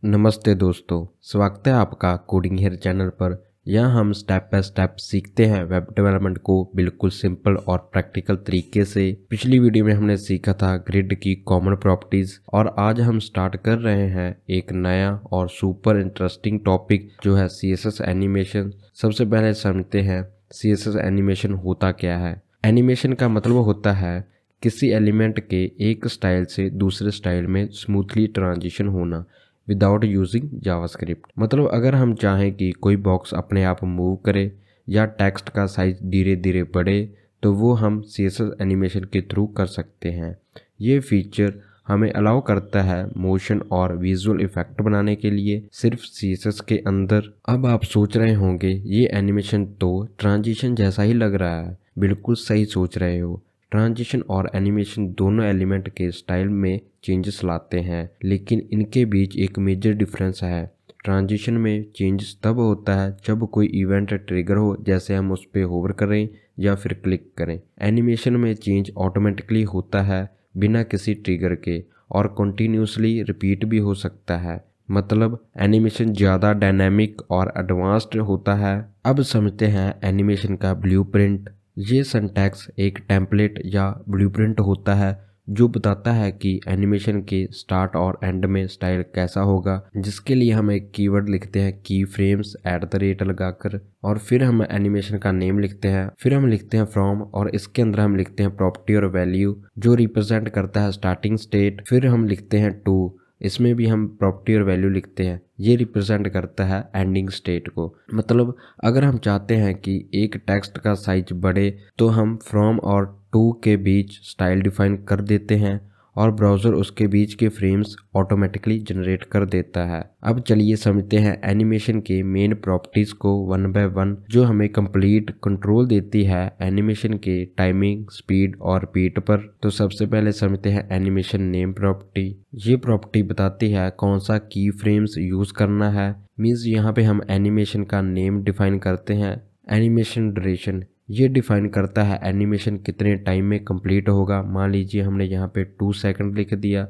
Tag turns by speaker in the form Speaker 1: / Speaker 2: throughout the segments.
Speaker 1: नमस्ते दोस्तों, स्वागत है आपका कोडिंग हेयर चैनल पर। यहाँ हम स्टेप बाय स्टेप सीखते हैं वेब डेवलपमेंट को बिल्कुल सिंपल और प्रैक्टिकल तरीके से। पिछली वीडियो में हमने सीखा था ग्रिड की कॉमन प्रॉपर्टीज और आज हम स्टार्ट कर रहे हैं एक नया और सुपर इंटरेस्टिंग टॉपिक जो है CSS एनिमेशन। सबसे पहले समझते हैं CSS एनिमेशन होता क्या है। एनिमेशन का मतलब होता है किसी एलिमेंट के एक स्टाइल से दूसरे स्टाइल में स्मूथली ट्रांजिशन होना विदाउट यूजिंग जावास्क्रिप्ट। मतलब अगर हम चाहें कि कोई बॉक्स अपने आप मूव करे या टेक्स्ट का साइज धीरे धीरे बढ़े तो वो हम CSS एनिमेशन के थ्रू कर सकते हैं। ये फीचर हमें अलाउ करता है मोशन और विजुअल इफेक्ट बनाने के लिए सिर्फ CSS के अंदर। अब आप सोच रहे होंगे ये एनिमेशन तो ट्रांजिशन जैसा ही लग रहा है। बिल्कुल सही सोच रहे हो। ट्रांजिशन और एनिमेशन दोनों एलिमेंट के स्टाइल में चेंजेस लाते हैं, लेकिन इनके बीच एक मेजर डिफरेंस है। ट्रांजिशन में चेंजेस तब होता है जब कोई इवेंट ट्रिगर हो, जैसे हम उस पर होवर करें या फिर क्लिक करें। एनिमेशन में चेंज ऑटोमेटिकली होता है बिना किसी ट्रिगर के और कंटिन्यूसली रिपीट भी हो सकता है। मतलब एनिमेशन ज़्यादा डायनामिक और एडवांस्ड होता है। अब समझते हैं एनिमेशन का ब्लूप्रिंट। ये सिंटैक्स एक टेम्पलेट या ब्लूप्रिंट होता है जो बताता है कि एनिमेशन के स्टार्ट और एंड में स्टाइल कैसा होगा, जिसके लिए हम एक कीवर्ड लिखते हैं की फ्रेम्स @ लगाकर, और फिर हम एनिमेशन का नेम लिखते हैं, फिर हम लिखते हैं फ्रॉम और इसके अंदर हम लिखते हैं प्रॉपर्टी और वैल्यू जो रिप्रेजेंट करता है स्टार्टिंग स्टेट। फिर हम लिखते हैं टू, इसमें भी हम प्रॉपर्टी और वैल्यू लिखते हैं, ये रिप्रेजेंट करता है एंडिंग स्टेट को। मतलब अगर हम चाहते हैं कि एक टेक्स्ट का साइज बढ़े तो हम फ्रॉम और टू के बीच स्टाइल डिफाइन कर देते हैं और ब्राउज़र उसके बीच के फ्रेम्स ऑटोमेटिकली जनरेट कर देता है। अब चलिए समझते हैं एनिमेशन के मेन प्रॉपर्टीज़ को वन बाय वन, जो हमें कंप्लीट कंट्रोल देती है एनिमेशन के टाइमिंग, स्पीड और रिपीट पर। तो सबसे पहले समझते हैं एनिमेशन नेम प्रॉपर्टी। ये प्रॉपर्टी बताती है कौन सा की फ्रेम्स यूज़ करना है। मीन्स यहाँ पे हम एनिमेशन का नेम डिफाइन करते हैं। एनिमेशन ड्यूरेशन ये डिफाइन करता है एनिमेशन कितने टाइम में कंप्लीट होगा। मान लीजिए हमने यहाँ पे 2 सेकंड लिख दिया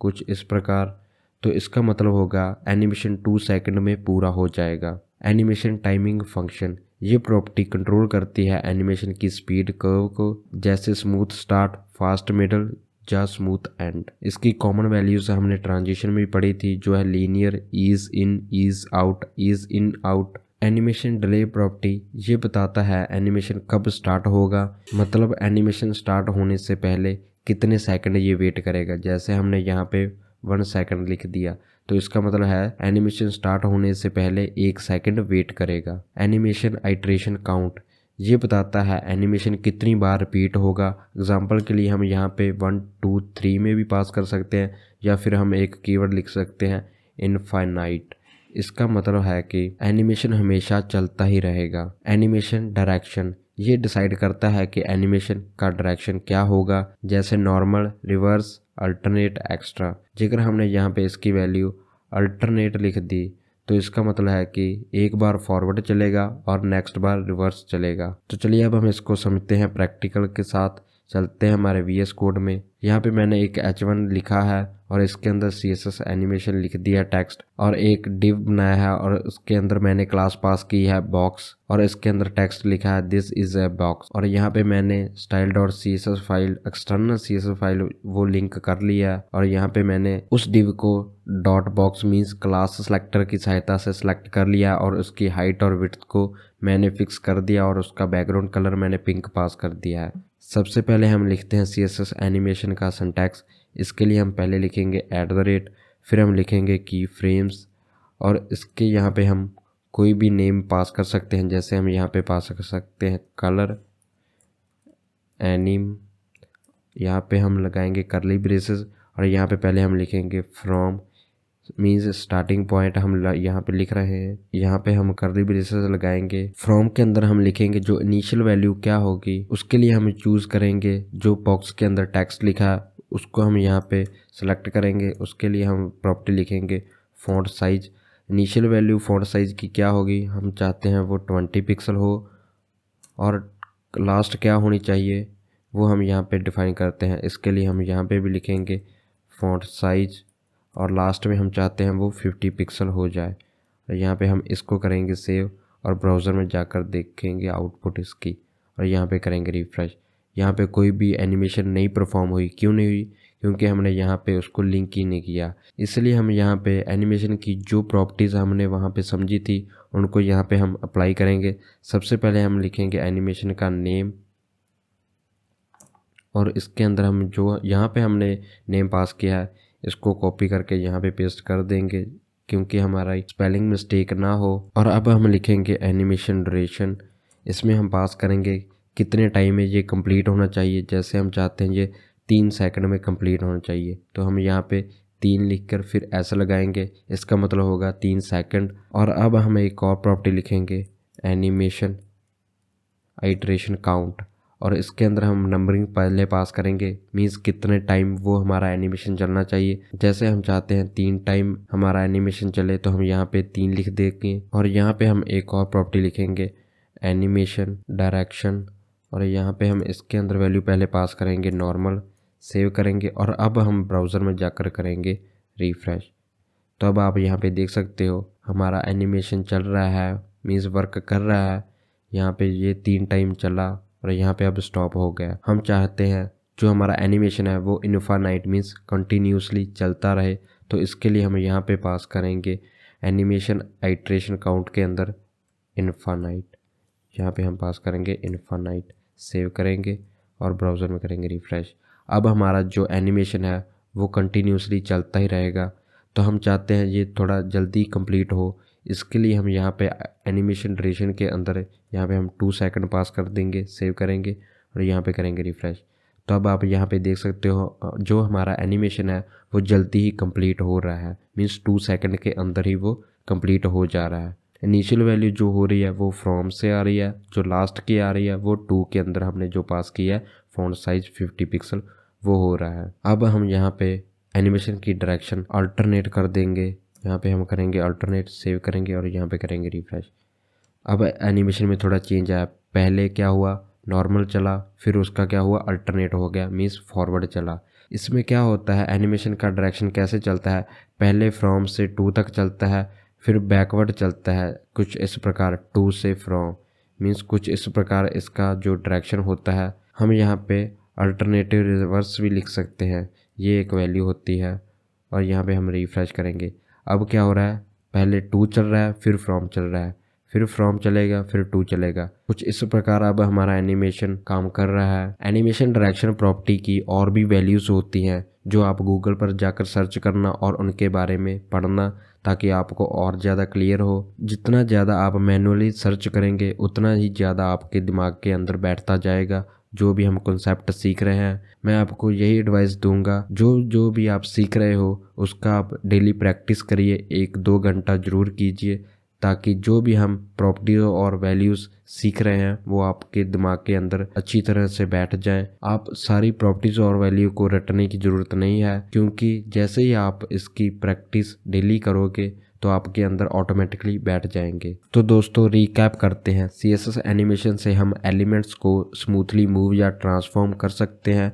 Speaker 1: कुछ इस प्रकार, तो इसका मतलब होगा एनिमेशन 2 सेकंड में पूरा हो जाएगा। एनिमेशन टाइमिंग फंक्शन ये प्रॉपर्टी कंट्रोल करती है एनिमेशन की स्पीड कर्व को, जैसे स्मूथ स्टार्ट, फास्ट मिडल या स्मूथ एंड। इसकी कॉमन वैल्यूज हमने ट्रांजिशन में पढ़ी थी, जो है linear, ease in, ease out, ease in out. Animation delay property ये बताता है एनिमेशन कब स्टार्ट होगा। मतलब एनिमेशन स्टार्ट होने से पहले कितने सेकंड ये वेट करेगा। जैसे हमने यहाँ पे 1 सेकंड लिख दिया तो इसका मतलब है एनिमेशन स्टार्ट होने से पहले 1 सेकंड वेट करेगा। एनिमेशन आइट्रेशन काउंट ये बताता है एनिमेशन कितनी बार रिपीट होगा। एग्जाम्पल के लिए हम यहाँ पे 1 2 3 में भी पास कर सकते हैं, या फिर हम एक कीवर्ड लिख सकते हैं इनफाइनाइट। इसका मतलब है कि एनिमेशन हमेशा चलता ही रहेगा। एनिमेशन डायरेक्शन ये डिसाइड करता है कि एनिमेशन का डायरेक्शन क्या होगा, जैसे नॉर्मल, रिवर्स, अल्टरनेट, एक्स्ट्रा। जेकर हमने यहाँ पे इसकी वैल्यू अल्टरनेट लिख दी तो इसका मतलब है कि एक बार फॉरवर्ड चलेगा और नेक्स्ट बार रिवर्स चलेगा। तो चलिए अब हम इसको समझते हैं प्रैक्टिकल के साथ। चलते हैं हमारे VS कोड में। यहाँ पे मैंने एक H1 लिखा है और इसके अंदर CSS एनिमेशन लिख दिया टेक्स्ट, और एक डिव बनाया है और उसके अंदर मैंने क्लास पास की है बॉक्स, और इसके अंदर टेक्स्ट लिखा है दिस इज ए बॉक्स। और यहाँ पे मैंने style.css file, external CSS file वो लिंक कर लिया है, और यहाँ पे मैंने उस div co dot box means class selector की सहायता से सिलेक्ट कर लिया और उसकी हाइट और विड्थ को मैंने फिक्स कर दिया और उसका बैकग्राउंड कलर मैंने पिंक पास कर दिया है। सबसे पहले हम लिखते हैं CSS एनिमेशन का सिंटैक्स। इसके लिए हम पहले लिखेंगे @, फिर हम लिखेंगे की फ्रेम्स, और इसके यहाँ पे हम कोई भी नेम पास कर सकते हैं। जैसे हम यहाँ पे पास कर सकते हैं कलर एनिम, यहाँ पे हम लगाएंगे करली ब्रेसेस, और यहाँ पे पहले हम लिखेंगे फ्रॉम मीन्स स्टार्टिंग पॉइंट हम यहाँ पे लिख रहे हैं। यहाँ पे हम करली ब्रेसेस लगाएंगे। फ्रॉम के अंदर हम लिखेंगे जो इनिशियल वैल्यू क्या होगी, उसके लिए हम चूज़ करेंगे जो बॉक्स के अंदर टेक्स्ट लिखा है उसको हम यहाँ पे सेलेक्ट करेंगे। उसके लिए हम प्रॉपर्टी लिखेंगे font size. Initial value font size की क्या होगी, हम चाहते हैं वो 20 पिक्सल हो, और लास्ट क्या होनी चाहिए वो हम यहाँ पे डिफाइन करते हैं। इसके लिए हम यहाँ पे भी लिखेंगे फ़ॉन्ट साइज, और लास्ट में हम चाहते हैं वो 50 पिक्सल हो जाए। और यहाँ पे हम इसको करेंगे सेव और ब्राउज़र में जाकर देखेंगे आउटपुट इसकी, और यहाँ पे करेंगे रिफ़्रेश। यहाँ पे कोई भी एनिमेशन नहीं परफॉर्म हुई। क्यों नहीं हुई? क्योंकि हमने यहाँ पे उसको लिंक ही नहीं किया। इसलिए हम यहाँ पे एनिमेशन की जो प्रॉपर्टीज़ हमने वहाँ पे समझी थी उनको यहाँ पे हम अप्लाई करेंगे। सबसे पहले हम लिखेंगे एनिमेशन का नेम, और इसके अंदर हम जो यहाँ पे हमने नेम पास किया है इसको कॉपी करके यहाँ पे पेस्ट कर देंगे क्योंकि हमारा स्पेलिंग मिस्टेक ना हो। और अब हम लिखेंगे एनिमेशन ड्यूरेशन। इसमें हम पास करेंगे कितने टाइम में ये कंप्लीट होना चाहिए। जैसे हम चाहते हैं ये 3 सेकंड में कंप्लीट होना चाहिए, तो हम यहाँ पे 3 लिखकर फिर ऐसा लगाएंगे, इसका मतलब होगा 3 सेकंड। और अब हम एक और प्रॉपर्टी लिखेंगे एनिमेशन आइटरेशन काउंट, और इसके अंदर हम नंबरिंग पहले पास करेंगे, मीन्स कितने टाइम वो हमारा एनिमेशन चलना चाहिए। जैसे हम चाहते हैं 3 टाइम हमारा एनिमेशन चले तो हम यहाँ पे 3 लिख देंगे। और यहाँ पे हम एक और प्रॉपर्टी लिखेंगे एनिमेशन डायरेक्शन, और यहाँ पे हम इसके अंदर वैल्यू पहले पास करेंगे नॉर्मल, सेव करेंगे और अब हम ब्राउज़र में जाकर करेंगे रिफ़्रेश। तो अब आप यहाँ पे देख सकते हो हमारा एनिमेशन चल रहा है, मीन्स वर्क कर रहा है। यहाँ पे ये 3 टाइम चला और यहाँ पे अब स्टॉप हो गया। हम चाहते हैं जो हमारा एनिमेशन है वो इनफाइनाइट मीन्स कंटिन्यूसली चलता रहे, तो इसके लिए हम यहाँ पे पास करेंगे एनिमेशन आइटरेशन काउंट के अंदर इनफाइनाइट। यहाँ पे हम पास करेंगे इनफाइनाइट, सेव करेंगे और ब्राउज़र में करेंगे रिफ़्रेश। अब हमारा जो एनिमेशन है वो कंटिन्यूसली चलता ही रहेगा। तो हम चाहते हैं ये थोड़ा जल्दी कंप्लीट हो, इसके लिए हम यहाँ पे एनिमेशन ड्यूरेशन के अंदर यहाँ पे हम 2 सेकंड पास कर देंगे, सेव करेंगे और यहाँ पे करेंगे रिफ़्रेश। तो अब आप यहाँ पे देख सकते हो जो हमारा एनिमेशन है वो जल्दी ही कंप्लीट हो रहा है, मीन्स 2 सेकंड के अंदर ही वो कंप्लीट हो जा रहा है। इनिशियल वैल्यू जो हो रही है वो फ्रॉम से आ रही है, जो लास्ट की आ रही है वो 2 के अंदर हमने जो पास किया है फ़ॉन्ट साइज 50 पिक्सल वो हो रहा है। अब हम यहाँ पे एनिमेशन की डायरेक्शन अल्टरनेट कर देंगे, यहाँ पे हम करेंगे अल्टरनेट, सेव करेंगे और यहाँ पे करेंगे रिफ़्रेश। अब एनिमेशन में थोड़ा चेंज आया, पहले क्या हुआ नॉर्मल चला, फिर उसका क्या हुआ अल्टरनेट हो गया, मीन्स फॉरवर्ड चला। इसमें क्या होता है एनिमेशन का डायरेक्शन कैसे चलता है, पहले फ्रॉम से 2 तक चलता है, फिर बैकवर्ड चलता है कुछ इस प्रकार 2 से फ्रॉम, मीन्स कुछ इस प्रकार इसका जो डायरेक्शन होता है। हम यहाँ पे अल्टरनेटिव रिवर्स भी लिख सकते हैं, ये एक वैल्यू होती है। और यहाँ पे हम रिफ़्रेश करेंगे। अब क्या हो रहा है, पहले 2 चल रहा है, फिर फ्रॉम चल रहा है, फिर फ्रॉम चलेगा, फिर 2 चलेगा, कुछ इस प्रकार अब हमारा एनिमेशन काम कर रहा है। एनिमेशन डायरेक्शन प्रॉपर्टी की और भी वैल्यूज़ होती हैं जो आप गूगल पर जाकर सर्च करना और उनके बारे में पढ़ना, ताकि आपको और ज़्यादा क्लियर हो। जितना ज़्यादा आप मैनुअली सर्च करेंगे उतना ही ज़्यादा आपके दिमाग के अंदर बैठता जाएगा जो भी हम कॉन्सेप्ट सीख रहे हैं। मैं आपको यही एडवाइस दूंगा, जो भी आप सीख रहे हो उसका आप डेली प्रैक्टिस करिए, 1-2 घंटा ज़रूर कीजिए, ताकि जो भी हम प्रॉपर्टीज और वैल्यूज़ सीख रहे हैं वो आपके दिमाग के अंदर अच्छी तरह से बैठ जाएं। आप सारी प्रॉपर्टीज और वैल्यू को रटने की ज़रूरत नहीं है, क्योंकि जैसे ही आप इसकी प्रैक्टिस डेली करोगे तो आपके अंदर ऑटोमेटिकली बैठ जाएंगे। तो दोस्तों रिकैप करते हैं, CSS एनिमेशन से हम एलिमेंट्स को स्मूथली मूव या ट्रांसफॉर्म कर सकते हैं।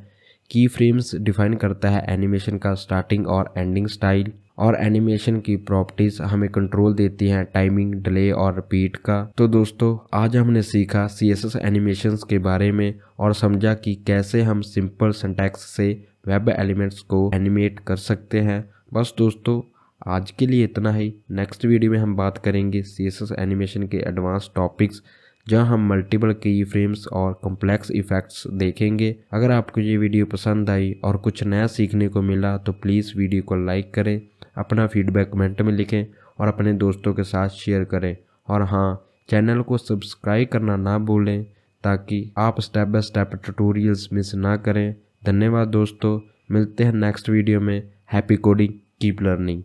Speaker 1: की फ्रेम्स डिफाइन करता है एनिमेशन का स्टार्टिंग और एंडिंग स्टाइल, और एनिमेशन की प्रॉपर्टीज हमें कंट्रोल देती हैं टाइमिंग, डिले और रिपीट का। तो दोस्तों आज हमने सीखा CSS एनिमेशंस के बारे में और समझा कि कैसे हम सिंपल सिंटैक्स से वेब एलिमेंट्स को एनिमेट कर सकते हैं। बस दोस्तों आज के लिए इतना ही। नेक्स्ट वीडियो में हम बात करेंगे CSS एनिमेशन के एडवांस टॉपिक्स, जहां हम मल्टीपल की फ्रेम्स और कॉम्प्लेक्स इफेक्ट्स देखेंगे। अगर आपको ये वीडियो पसंद आई और कुछ नया सीखने को मिला तो प्लीज़ वीडियो को लाइक करें, अपना फीडबैक कमेंट में लिखें और अपने दोस्तों के साथ शेयर करें। और हाँ, चैनल को सब्सक्राइब करना ना भूलें ताकि आप step by step tutorials miss ना करें। धन्यवाद दोस्तों, मिलते हैं नेक्स्ट वीडियो में। Happy coding, keep learning.